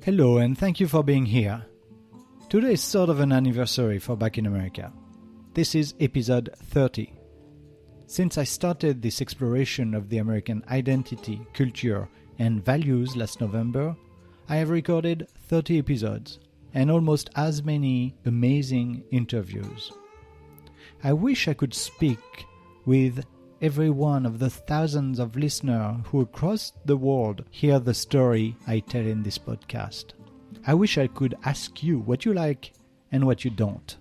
Hello and thank you for being here. Today is sort of an anniversary for Back in America. This is episode 30. Since I started this exploration of the American identity, culture and values last November, I have recorded 30 episodes and almost as many amazing interviews. I wish I could speak with every one of the thousands of listeners who across the world hear the story I tell in this podcast. I wish I could ask you what you like and what you don't.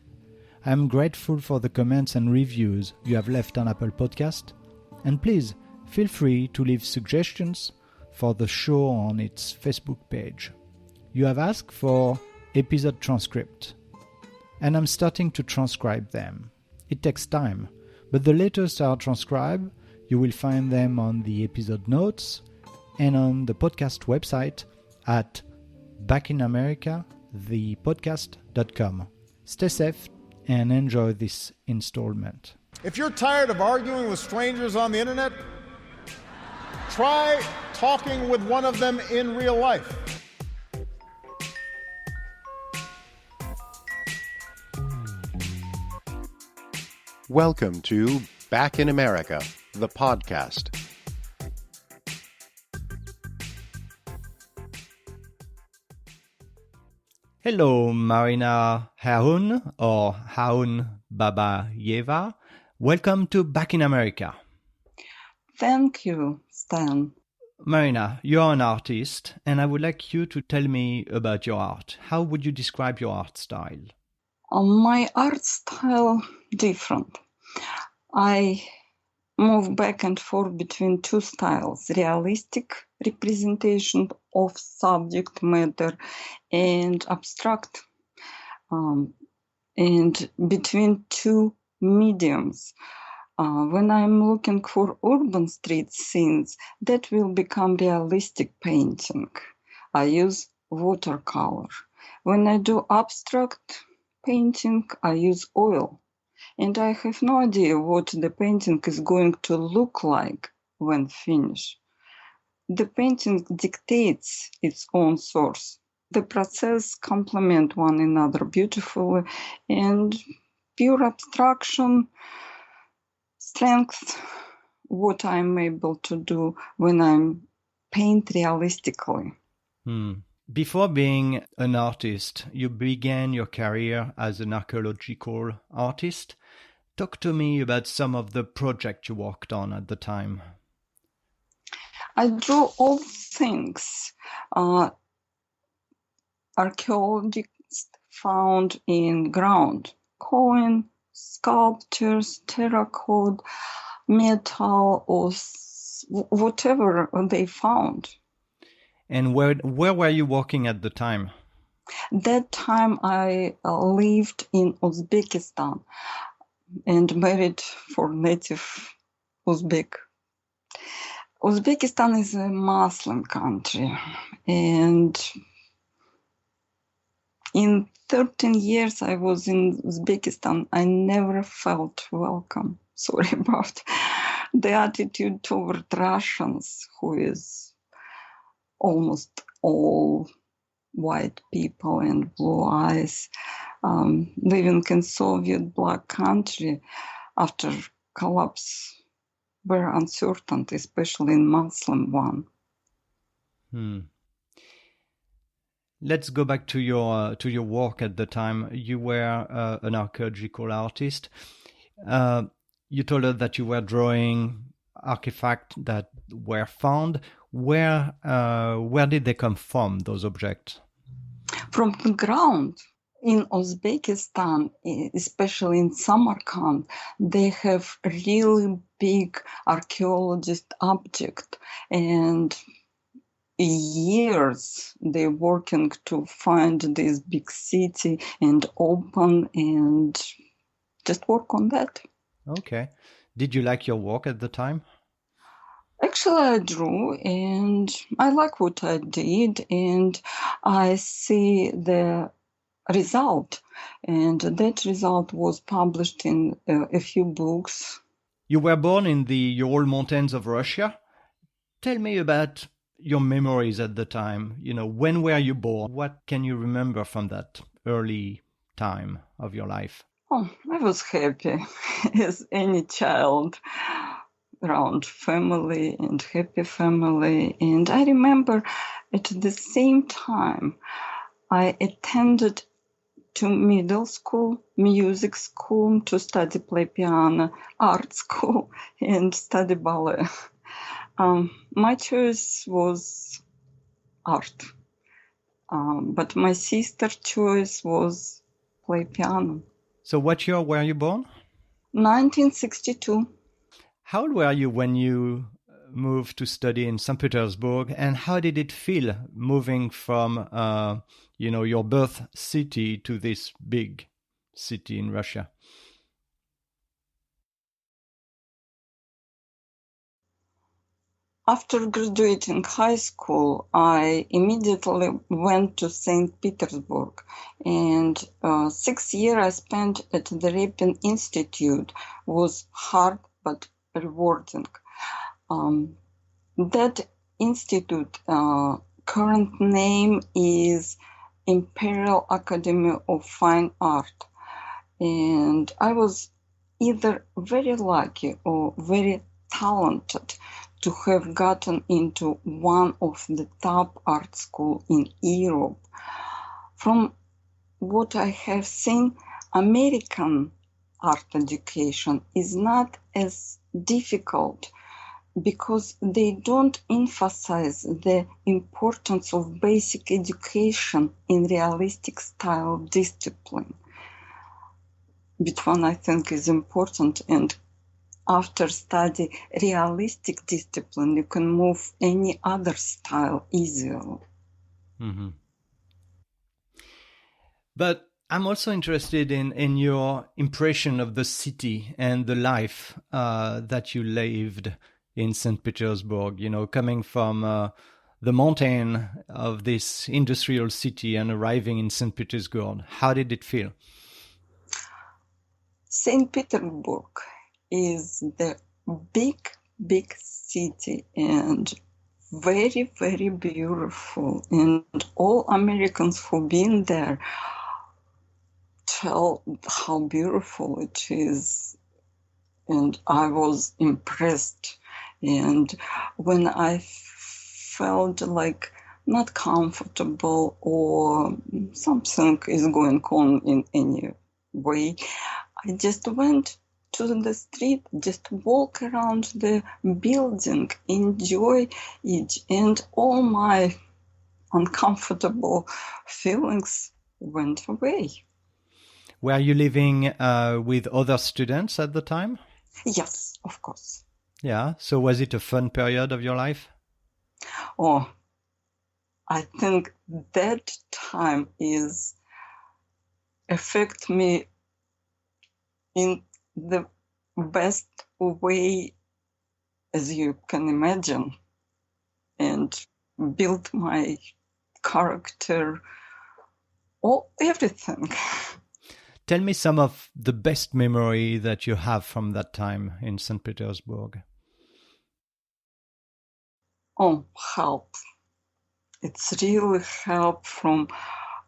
I am grateful for the comments and reviews you have left on Apple Podcast, and please feel free to leave suggestions for the show on its Facebook page. You have asked for episode transcript, and I'm starting to transcribe them. It takes time, but the latest are transcribed. You will find them on the episode notes and on the podcast website at backinamericathepodcast.com. Stay safe and enjoy this installment. If you're tired of arguing with strangers on the internet, try talking with one of them in real life. Welcome to Back in America, the podcast. Hello, Marina Ahun or Ahun Baba Yeva. Welcome to Back in America. Thank you, Stan. Marina, you're an artist, and I would like you to tell me about your art. How would you describe your art style? My art style different. I move back and forth between two styles: realistic representation of subject matter and abstract, and between two mediums. When I'm looking for urban street scenes, that will become realistic painting. I use watercolor. When I do abstract painting, I use oil. And I have no idea what the painting is going to look like when finished. The painting dictates its own source. The process complement one another beautifully, and pure abstraction strengthens what I'm able to do when I'm paint realistically. Before being an artist, you began your career as an archaeological artist. Talk to me about some of the projects you worked on at the time. I drew all things archaeologists found in ground: coin, sculptures, terracotta, metal, or whatever they found. And where were you working at the time? That time I lived in Uzbekistan and married for native Uzbek. Uzbekistan is a Muslim country, and in 13 years I was in Uzbekistan, I never felt welcome. Sorry about the attitude toward Russians, who is almost all white people and blue eyes, living in Soviet black country after collapse, were uncertain, especially in Muslim one. Let's go back to your work at the time. You were an archaeological artist. You told us that you were drawing artifacts that were found. Where did they come from, those objects? From the ground. In Uzbekistan, especially in Samarkand, they have really big archaeologist object, and years they're working to find this big city and open and just work on that. Okay. Did you like your work at the time? Actually, I drew and I like what I did, and I see the result, and that result was published in a few books. You were born in the Ural Mountains of Russia. Tell me about your memories at the time? When were you born? What can you remember from that early time of your life? Oh, I was happy as any child around family and happy family. And I remember at the same time, I attended to middle school, music school, to study play piano, art school, and study ballet. My choice was art, but my sister's choice was play piano. So what year were you born? 1962. How old were you when you moved to study in St. Petersburg, and how did it feel moving from your birth city to this big city in Russia? After graduating high school, I immediately went to St. Petersburg, and 6 years I spent at the Repin Institute was hard but rewarding. That institute current name is Imperial Academy of Fine Art, and I was either very lucky or very talented to have gotten into one of the top art schools in Europe. From what I have seen, American art education is not as difficult because they don't emphasize the importance of basic education in realistic style discipline, which one I think is important. And after study realistic discipline, you can move any other style easily. Mm-hmm. But I'm also interested in your impression of the city and the life that you lived in St. Petersburg, coming from the mountain of this industrial city and arriving in St. Petersburg. How did it feel? St. Petersburg is the big city and very, very beautiful. And all Americans who've been there tell how beautiful it is. And I was impressed. And when I felt like not comfortable or something is going on in any way, I just went to the street, just walk around the building, enjoy it, and all my uncomfortable feelings went away. Were you living with other students at the time? Yes, of course. Yeah. So was it a fun period of your life? Oh, I think that time is affect me in the best way as you can imagine, and build my character, everything. Tell me some of the best memory that you have from that time in St. Petersburg. Oh, help. It's really help from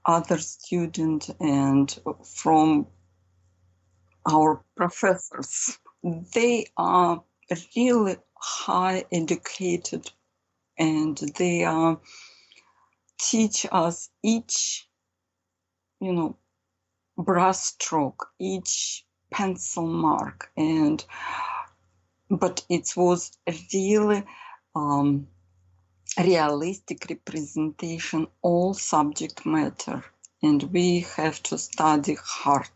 other students and from our professors. They are really high educated, and they teach us each, brush stroke, each pencil mark, but it was a really realistic representation, all subject matter, and we have to study hard.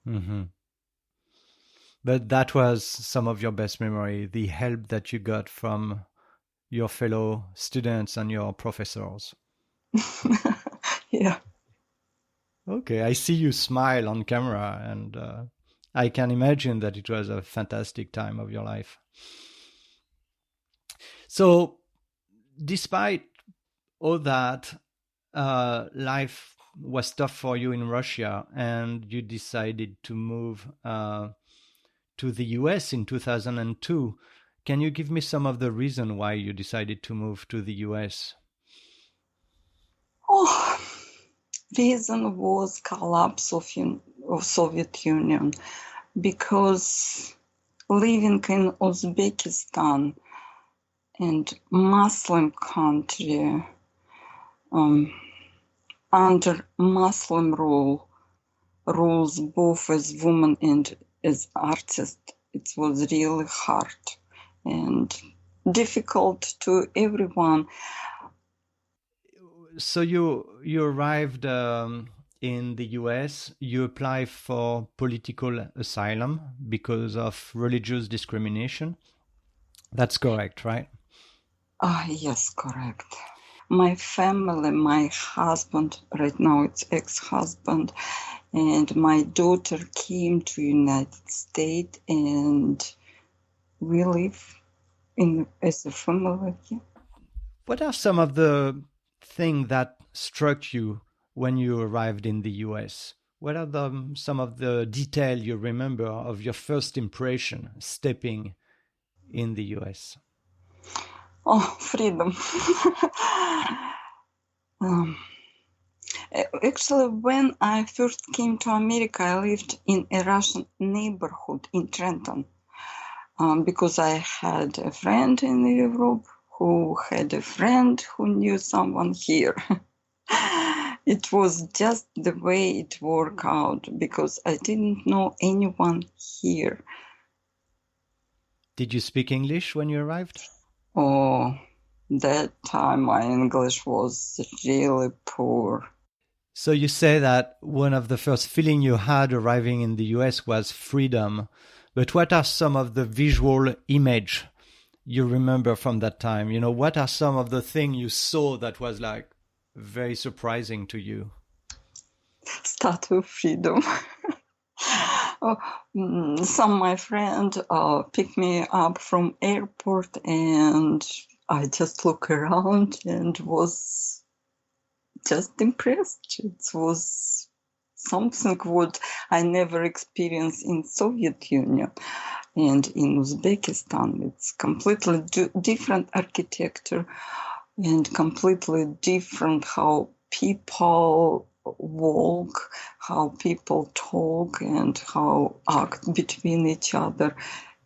Mm-hmm. But that was some of your best memory, the help that you got from your fellow students and your professors. Yeah. Okay, I see you smile on camera, and I can imagine that it was a fantastic time of your life. So, despite all that, life was tough for you in Russia, and you decided to move to the US in 2002. Can you give me some of the reason why you decided to move to the US? Oh, reason was collapse of Soviet Union, because living in Uzbekistan and Muslim country under Muslim rules both as woman and as artist, it was really hard and difficult to everyone. So you arrived in the US, you applied for political asylum because of religious discrimination. That's correct, right? Yes, correct. My family, my husband, right now it's ex-husband, and my daughter came to United States, and we live as a family here. What are some of the things that struck you when you arrived in the US? What are some of the detail you remember of your first impression stepping in the US? Oh, freedom. Actually, when I first came to America, I lived in a Russian neighborhood in Trenton, because I had a friend in Europe who had a friend who knew someone here. It was just the way it worked out, because I didn't know anyone here. Did you speak English when you arrived? Oh, that time my English was really poor. So you say that one of the first feeling you had arriving in the US was freedom. But what are some of the visual image you remember from that time? You know, what are some of the things you saw that was like very surprising to you? Statue of Freedom. Some of my friends picked me up from airport, and I just look around and was just impressed. It was something what I never experienced in Soviet Union and in Uzbekistan. It's completely different architecture and completely different how people walk, how people talk, and how act between each other.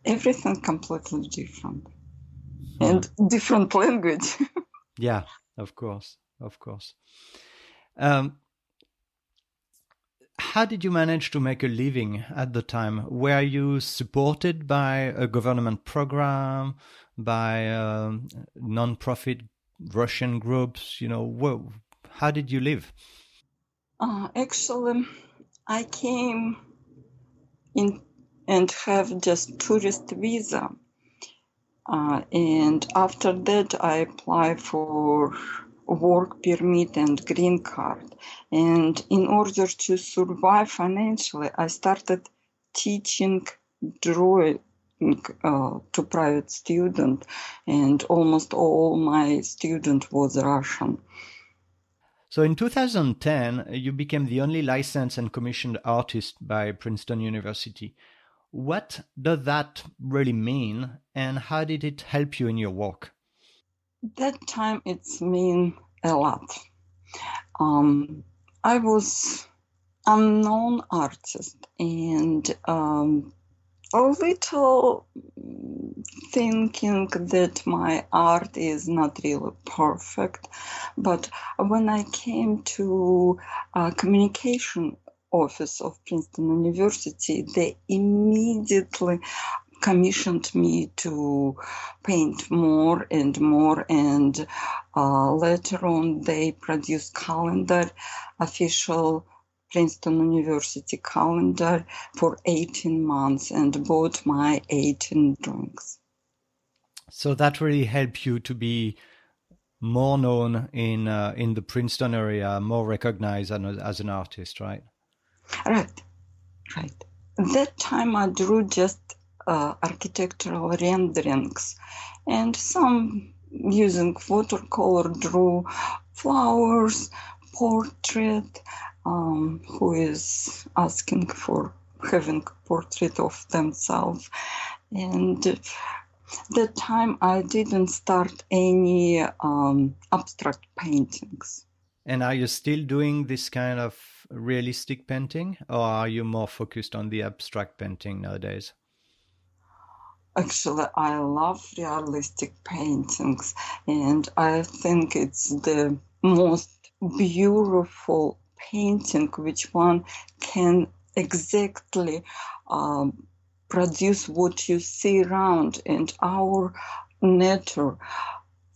Everything completely different. And different language. Yeah, of course. How did you manage to make a living at the time? Were you supported by a government program, by non-profit Russian groups? You know, how did you live? Actually, I came in and have just tourist visa. And after that, I applied for work permit and green card. And in order to survive financially, I started teaching drawing to private student, and almost all my student was Russian. So in 2010, you became the only licensed and commissioned artist by Princeton University. What does that really mean, and how did it help you in your work? That time it's mean a lot. I was unknown artist, and a little thinking that my art is not really perfect. But when I came to communication office of Princeton University, they immediately commissioned me to paint more and more, and later on they produced calendar, official Princeton University calendar for 18 months, and bought my 18 drawings. So that really helped you to be more known in the Princeton area, more recognized as an artist, right? Right. That time I drew just architectural renderings, and some using watercolor drew flowers, portrait, who is asking for having portrait of themselves. And That time I didn't start any abstract paintings. And are you still doing this kind of realistic painting, or are you more focused on the abstract painting nowadays? Actually, I love realistic paintings, and I think it's the most beautiful painting which one can exactly produce what you see around, and our nature,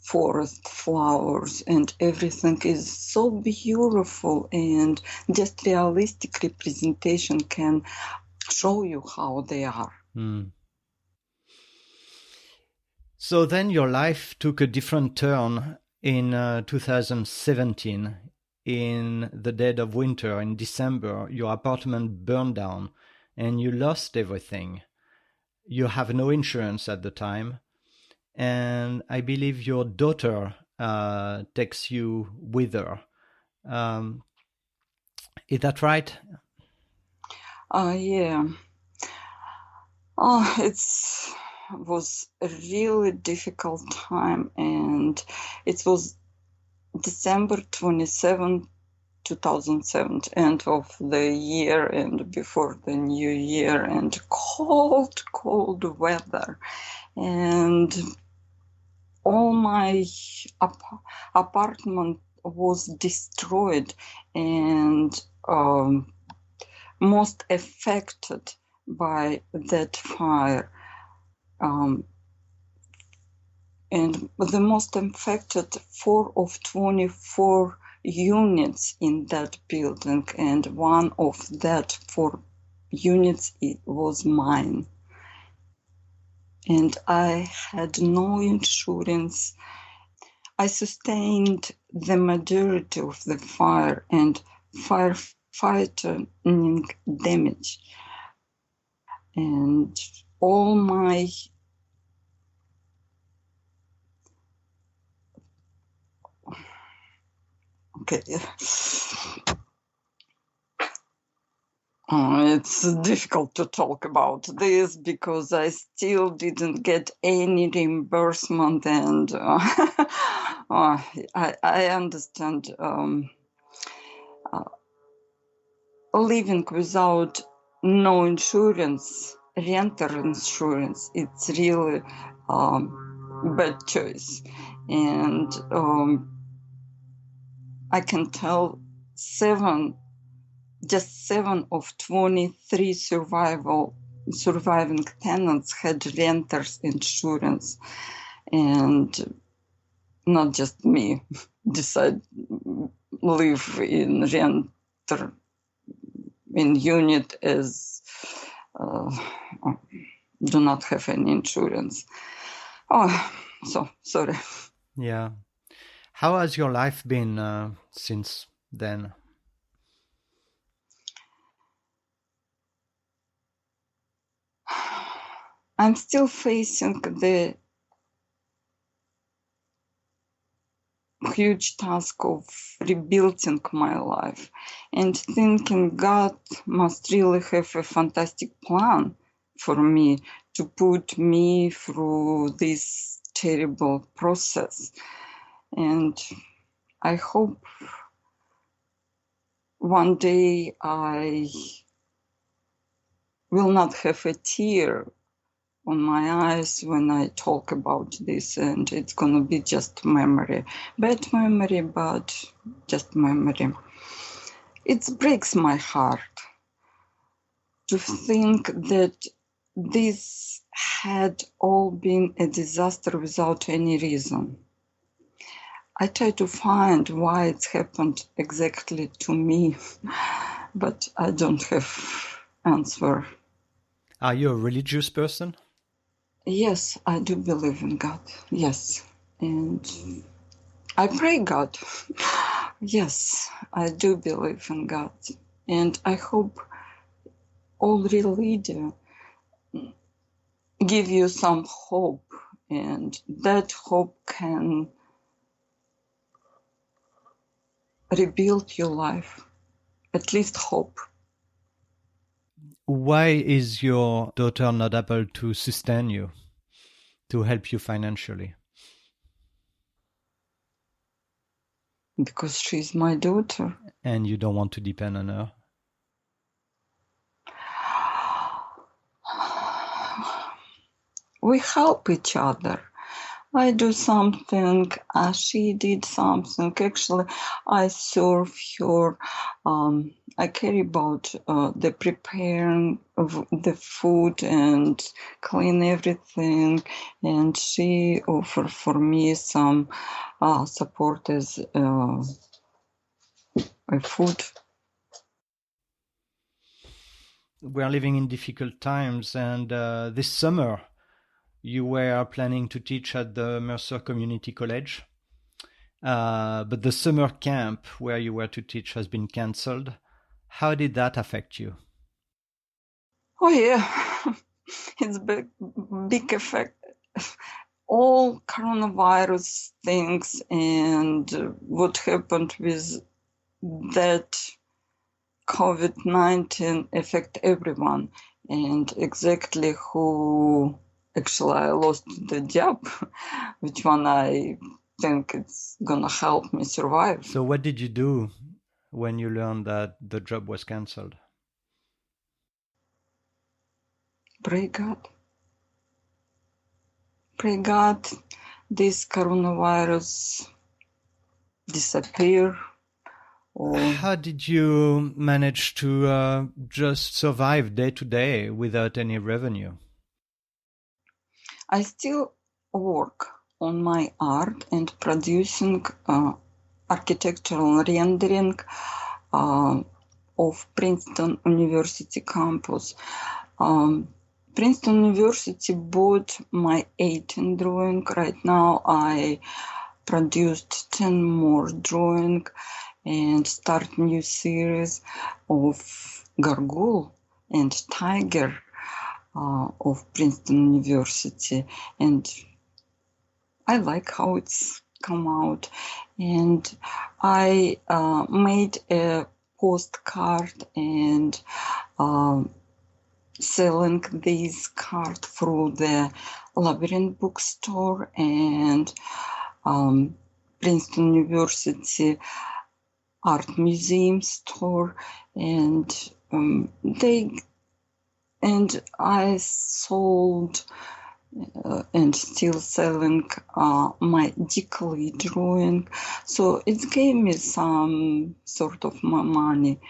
forest, flowers, and everything is so beautiful, and just realistic representation can show you how they are. So then your life took a different turn in 2017. In the dead of winter, in December, your apartment burned down and you lost everything. You have no insurance at the time. And I believe your daughter takes you with her. Is that right? Yeah. It was a really difficult time, and it was December 27, 2007, end of the year and before the new year, and cold weather. And all my apartment was destroyed, and most affected by that fire. And the most affected 4 of 24 units in that building, and one of that 4 units, it was mine. And I had no insurance. I sustained the majority of the fire and firefighting damage. And all my it's difficult to talk about this because I still didn't get any reimbursement, and I understand living without no insurance, renter insurance, it's really bad choice. And I can tell 7 of 23 surviving tenants had renters insurance, and not just me decide live in renter in unit as do not have any insurance. So sorry. Yeah. How has your life been since then? I'm still facing the huge task of rebuilding my life and thinking God must really have a fantastic plan for me to put me through this terrible process. And I hope one day I will not have a tear on my eyes when I talk about this, and it's gonna be just memory. Bad memory, but just memory. It breaks my heart to think that this had all been a disaster without any reason. I try to find why it happened exactly to me, but I don't have answer. Are you a religious person? Yes, I do believe in God. Yes. And I pray God. Yes, I do believe in God. And I hope all religion give you some hope, and that hope can rebuild your life. At least hope. Why is your daughter not able to sustain you? to help you financially? Because she's my daughter. And you don't want to depend on her? We help each other. I do something, she did something. Actually, I serve her. I care about the preparing of the food and clean everything. And she offered for me some support as food. We are living in difficult times, and this summer you were planning to teach at the Mercer Community College, but the summer camp where you were to teach has been cancelled. How did that affect you? Oh yeah, it's big effect. All coronavirus things and what happened with that COVID-19 affect everyone, and exactly who actually I lost the job, which one I think it's gonna help me survive. So what did you do when you learned that the job was cancelled? Pray God. Pray God this coronavirus disappear. How did you manage to just survive day to day without any revenue? I still work on my art and producing architectural rendering of Princeton University campus. Princeton University bought my 18 drawing. Right now I produced 10 more drawing and start new series of gargoyle and tiger of Princeton University, and I like how it's come out. And I made a postcard and selling this card through the Labyrinth bookstore and Princeton University Art Museum store, and I sold and still selling my decally drawing, so it gave me some sort of money.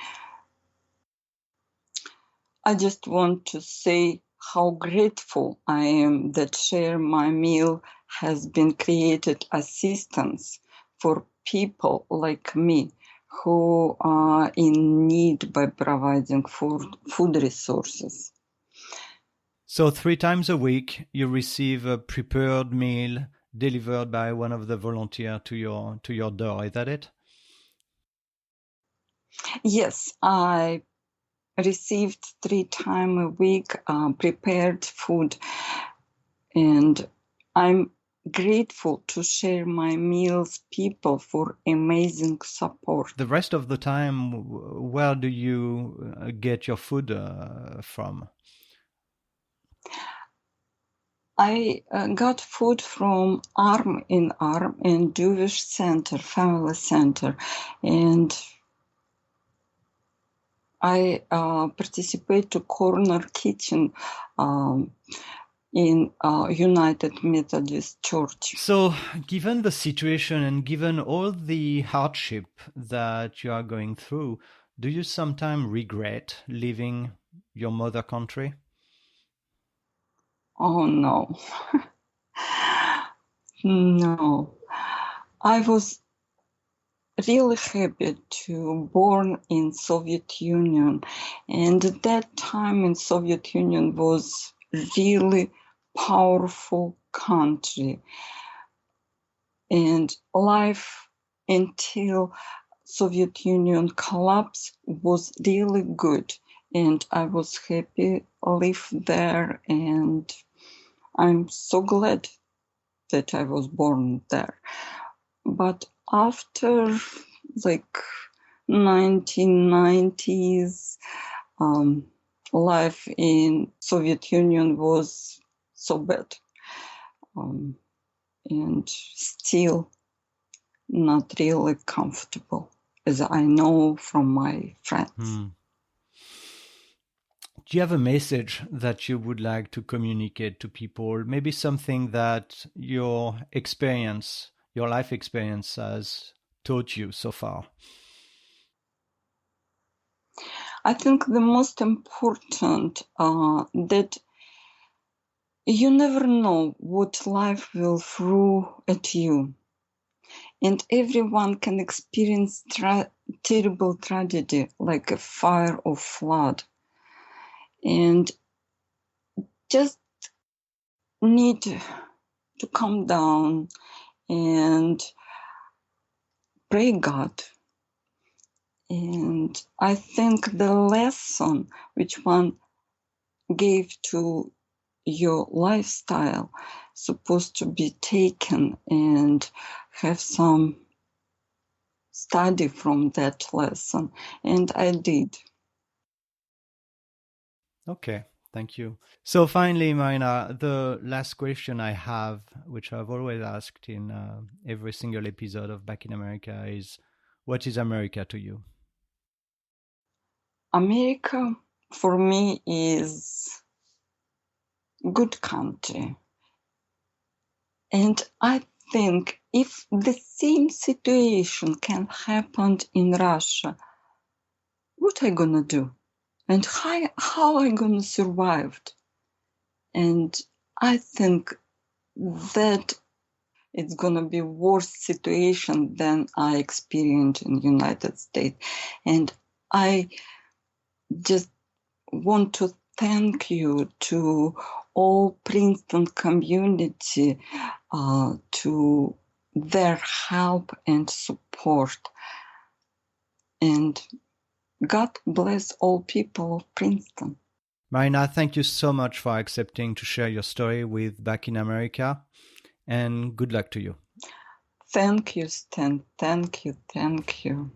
I just want to say how grateful I am that Share My Meal has been created assistance for people like me who are in need by providing food resources. So 3 times a week you receive a prepared meal delivered by one of the volunteers to your door, is that it? Yes, I received 3 times a week prepared food, and I'm grateful to Share My Meals people for amazing support. The rest of the time, where do you get your food from? I got food from Arm in Arm and Jewish Center, Family Center, and I participate to Corner Kitchen in United Methodist Church. So, given the situation and given all the hardship that you are going through, do you sometimes regret leaving your mother country? Oh no. No. I was really happy to born in Soviet Union, and at that time in Soviet Union was really powerful country, and life until Soviet Union collapse was really good, and I was happy live there, and I'm so glad that I was born there. But after 1990s, life in Soviet Union was so bad. and still not really comfortable, as I know from my friends. Do you have a message that you would like to communicate to people? Maybe something that your life experience has taught you so far? I think the most important that you never know what life will throw at you. And everyone can experience terrible tragedy like a fire or flood. And just need to calm down and pray God. And I think the lesson which one gave to your lifestyle supposed to be taken and have some study from that lesson. And I did. Okay, thank you. So finally, Marina, the last question I have, which I've always asked in every single episode of Back in America, is what is America to you? America for me is good country. And I think if the same situation can happen in Russia, what I gonna do? And how I gonna survive? And I think that it's gonna be worse situation than I experienced in the United States. And I just want to thank you to all Princeton community to their help and support. And God bless all people of Princeton. Marina, thank you so much for accepting to share your story with Back in America, and good luck to you. Thank you, Stan. Thank you.